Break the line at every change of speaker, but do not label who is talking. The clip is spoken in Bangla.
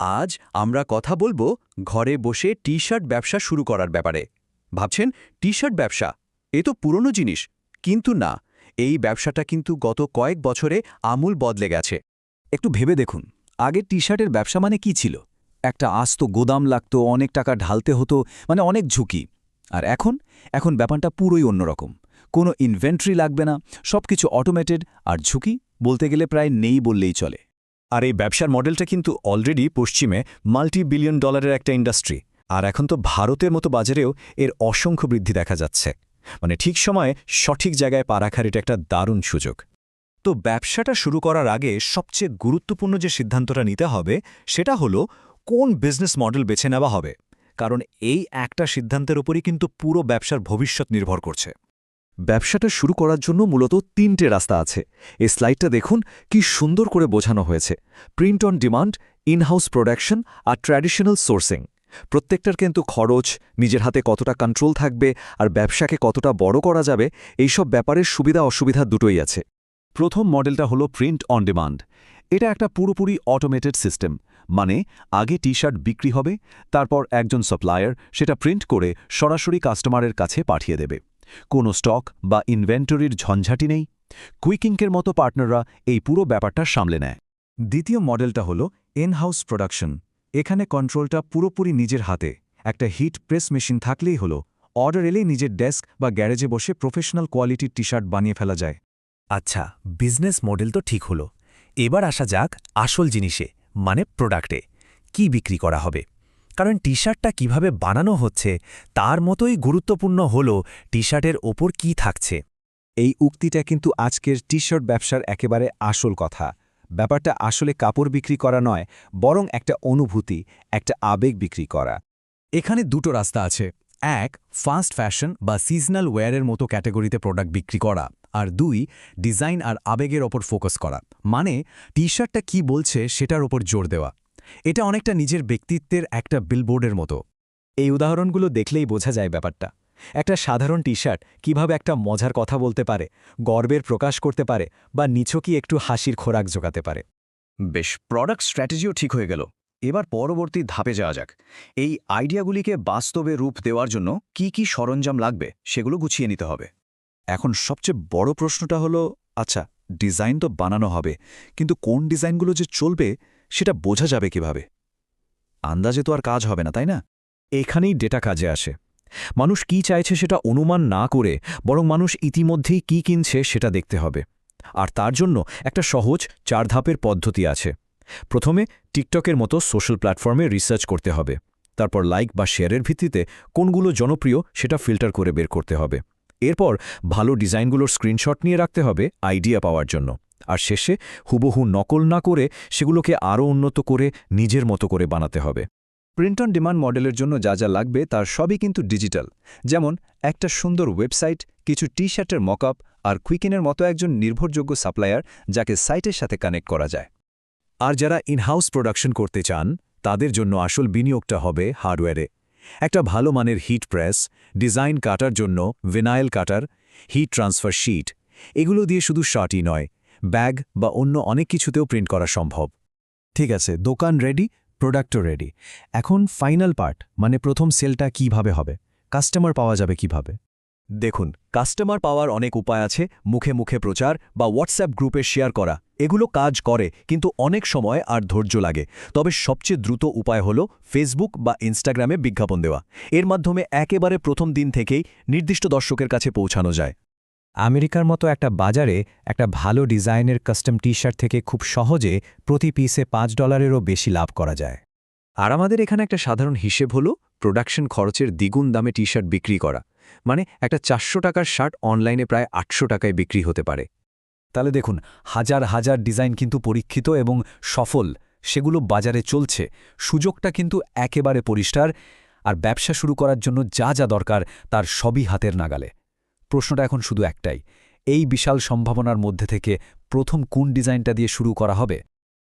আজ আমরা কথা বলবো ঘরে বসে টি শার্ট ব্যবসা শুরু করার ব্যাপারে। ভাবছেন টি শার্ট ব্যবসা এ তো পুরনো জিনিস, কিন্তু না, এই ব্যবসাটা কিন্তু গত কয়েক বছরে আমূল বদলে গেছে।
একটু ভেবে দেখুন, আগে টি শার্টের ব্যবসা মানে কি ছিল? একটা আস্ত গোদাম লাগতো, অনেক টাকা ঢালতে হতো, মানে অনেক ঝুঁকি। আর এখন ব্যাপারটা পুরোই অন্যরকম। কোনো ইনভেন্টরি লাগবে না, সবকিছু অটোমেটেড, আর ঝুঁকি বলতে গেলে প্রায় নেই বললেই চলে।
আর এই ব্যবসার মডেলটা কিন্তু অলরেডি পশ্চিমে মাল্টি-বিলিয়ন ডলারের একটা ইন্ডাস্ট্রি। আর এখন তো ভারতের মতো বাজারেও এর অসংখ্য বৃদ্ধি দেখা যাচ্ছে। মানে ঠিক সময়ে সঠিক জায়গায় পা রাখার এটা একটা দারুণ সুযোগ। তো ব্যবসাটা শুরু করার আগে সবচেয়ে গুরুত্বপূর্ণ যে সিদ্ধান্তটা নিতে হবে সেটা হলো কোন বিজনেস মডেল বেছে নেওয়া হবে। কারণ এই একটা সিদ্ধান্তের উপরই কিন্তু পুরো ব্যবসার ভবিষ্যৎ নির্ভর করছে।
ব্যবসাটা শুরু করার জন্য মূলত 3টে রাস্তা আছে। এই স্লাইডটা দেখুন, কি সুন্দর করে বোঝানো হয়েছে। Print on demand, in house production আর ট্র্যাডিশনাল সোর্সিং। প্রত্যেকটার কিন্তু খরচ, নিজের হাতে কতটা কন্ট্রোল থাকবে আর ব্যবসাকে কতটা বড় করা যাবে, এইসব ব্যাপারের সুবিধা অসুবিধা দুটোই আছে। প্রথম মডেলটা হলো প্রিন্ট অন ডিমান্ড। এটা একটা পুরোপুরি অটোমেটেড সিস্টেম। মানে আগে টি শার্ট বিক্রি হবে, তারপর একজন সাপ্লায়ার সেটা প্রিন্ট করে সরাসরি কাস্টমারের কাছে পাঠিয়ে দেবে। কোনো স্টক বা ইনভেন্টরির ঝঞ্ঝাটি নেই। কুইকিংকের মতো পার্টনাররা এই পুরো ব্যাপারটা সামলে নেয়। দ্বিতীয় মডেলটা হলো ইনহাউস প্রোডাকশন। এখানে কন্ট্রোলটা পুরোপুরি নিজের হাতে। একটা হিট প্রেস মেশিন থাকলেই হলো, অর্ডার এলেই নিজের ডেস্ক বা গ্যারেজে বসে প্রফেশনাল কোয়ালিটির টি শার্ট বানিয়ে ফেলা যায়।
আচ্ছা, বিজনেস মডেল তো ঠিক হলো। এবার আসা যাক আসল জিনিসে, মানে প্রোডাক্টে। কি বিক্রি করা হবে? কারণ টি শার্টটা কীভাবে বানানো হচ্ছে তার মতোই গুরুত্বপূর্ণ হলো টি শার্টের ওপর কী থাকছে।
এই উক্তিটা কিন্তু আজকের টি শার্ট ব্যবসার একেবারে আসল কথা। ব্যাপারটা আসলে কাপড় বিক্রি করা নয়, বরং একটা অনুভূতি, একটা আবেগ বিক্রি করা।
এখানে দুটো রাস্তা আছে। এক, ফাস্ট ফ্যাশন বা সিজনাল ওয়্যারের মতো ক্যাটাগরিতে প্রোডাক্ট বিক্রি করা, আর দুই, ডিজাইন আর আবেগের ওপর ফোকাস করা। মানে টি শার্টটা কী বলছে সেটার ওপর জোর দেওয়া। এটা অনেকটা নিজের ব্যক্তিত্বের একটা বিলবোর্ডের মতো।
এই উদাহরণগুলো দেখলেই বোঝা যায় ব্যাপারটা। একটা সাধারণ টি শার্ট কীভাবে একটা মজার কথা বলতে পারে, গর্বের প্রকাশ করতে পারে, বা নিছকই একটু হাসির খোরাক জোগাতে পারে।
বেশ, প্রোডাক্ট স্ট্র্যাটেজিও ঠিক হয়ে গেল। এবার পরবর্তী ধাপে যাওয়া যাক। এই আইডিয়াগুলিকে বাস্তবে রূপ দেওয়ার জন্য কি কি সরঞ্জাম লাগবে সেগুলো গুছিয়ে নিতে হবে।
এখন সবচেয়ে বড় প্রশ্নটা হলো, আচ্ছা, ডিজাইন তো বানানো হবে, কিন্তু কোন ডিজাইনগুলো যে চলবে সেটা বোঝা যাবে কিভাবে? আন্দাজে তো আর কাজ হবে না, তাই না?
এখানেই ডেটা কাজে আসে। মানুষ কি চাইছে সেটা অনুমান না করে বরং মানুষ ইতিমধ্যেই কি কিনছে সেটা দেখতে হবে। আর তার জন্য একটা সহজ 4 ধাপের পদ্ধতি আছে। প্রথমে টিকটকের মতো সোশ্যাল প্ল্যাটফর্মে রিসার্চ করতে হবে। তারপর লাইক বা শেয়ারের ভিত্তিতে কোনগুলো জনপ্রিয় সেটা ফিল্টার করে বের করতে হবে। এরপর ভালো ডিজাইনগুলোর স্ক্রিনশট নিয়ে রাখতে হবে আইডিয়া পাওয়ার জন্য। আর শেষে হুবহু নকল না করে সেগুলোকে আরও উন্নত করে নিজের মতো করে বানাতে হবে।
প্রিন্ট অন ডিমান্ড মডেলের জন্য যা যা লাগবে তার সবই কিন্তু ডিজিটাল। যেমন একটা সুন্দর ওয়েবসাইট, কিছু টি শার্টের মকআপ, আর কুইকিনের মতো একজন নির্ভরযোগ্য সাপ্লায়ার যাকে সাইটের সাথে কানেক্ট করা যায়।
আর যারা ইনহাউস প্রোডাকশন করতে চান তাদের জন্য আসল বিনিয়োগটা হবে হার্ডওয়্যারে। একটা ভালো মানের হিট প্রেস, ডিজাইন কাটার জন্য ভিনাইল কাটার, হিট ট্রান্সফার শিট, এগুলো দিয়ে শুধু শার্টই নয়, ব্যাগ বা অন্য অনেক কিছুতেও প্রিন্ট করা সম্ভব।
ঠিক আছে, দোকান রেডি, প্রোডাক্টও রেডি। এখন ফাইনাল পার্ট, মানে প্রথম সেলটা কিভাবে হবে, কাস্টমার পাওয়া যাবে কিভাবে?
দেখুন, কাস্টমার পাওয়ার অনেক উপায় আছে। মুখে মুখে প্রচার বা হোয়াটসঅ্যাপ গ্রুপে শেয়ার করা, এগুলো কাজ করে, কিন্তু অনেক সময় আর ধৈর্য লাগে। তবে সবচেয়ে দ্রুত উপায় হলো ফেসবুক বা ইনস্টাগ্রামে বিজ্ঞাপন দেওয়া। এর মাধ্যমে একেবারে প্রথম দিন থেকেই নির্দিষ্ট দর্শকের কাছে পৌঁছানো যায়।
আমেরিকার মতো একটা বাজারে একটা ভালো ডিজাইনের কাস্টম টি শার্ট থেকে খুব সহজে প্রতি পিসে $5-এরও বেশি লাভ করা যায়।
আর আমাদের এখানে একটা সাধারণ হিসেব হলো প্রোডাকশন খরচের দ্বিগুণ দামে টি শার্ট বিক্রি করা। মানে একটা 400 টাকার শার্ট অনলাইনে প্রায় 800 টাকায় বিক্রি হতে পারে।
তাহলে দেখুন, হাজার হাজার ডিজাইন কিন্তু পরীক্ষিত এবং সফল, সেগুলো বাজারে চলছে। সুযোগটা কিন্তু একেবারে পরিষ্কার। আর ব্যবসা শুরু করার জন্য যা যা দরকার তার সবই হাতের নাগালে। প্রশ্নটা এখন শুধু একটাই, এই বিশাল সম্ভাবনার মধ্যে থেকে প্রথম কোন ডিজাইনটা দিয়ে শুরু করা হবে?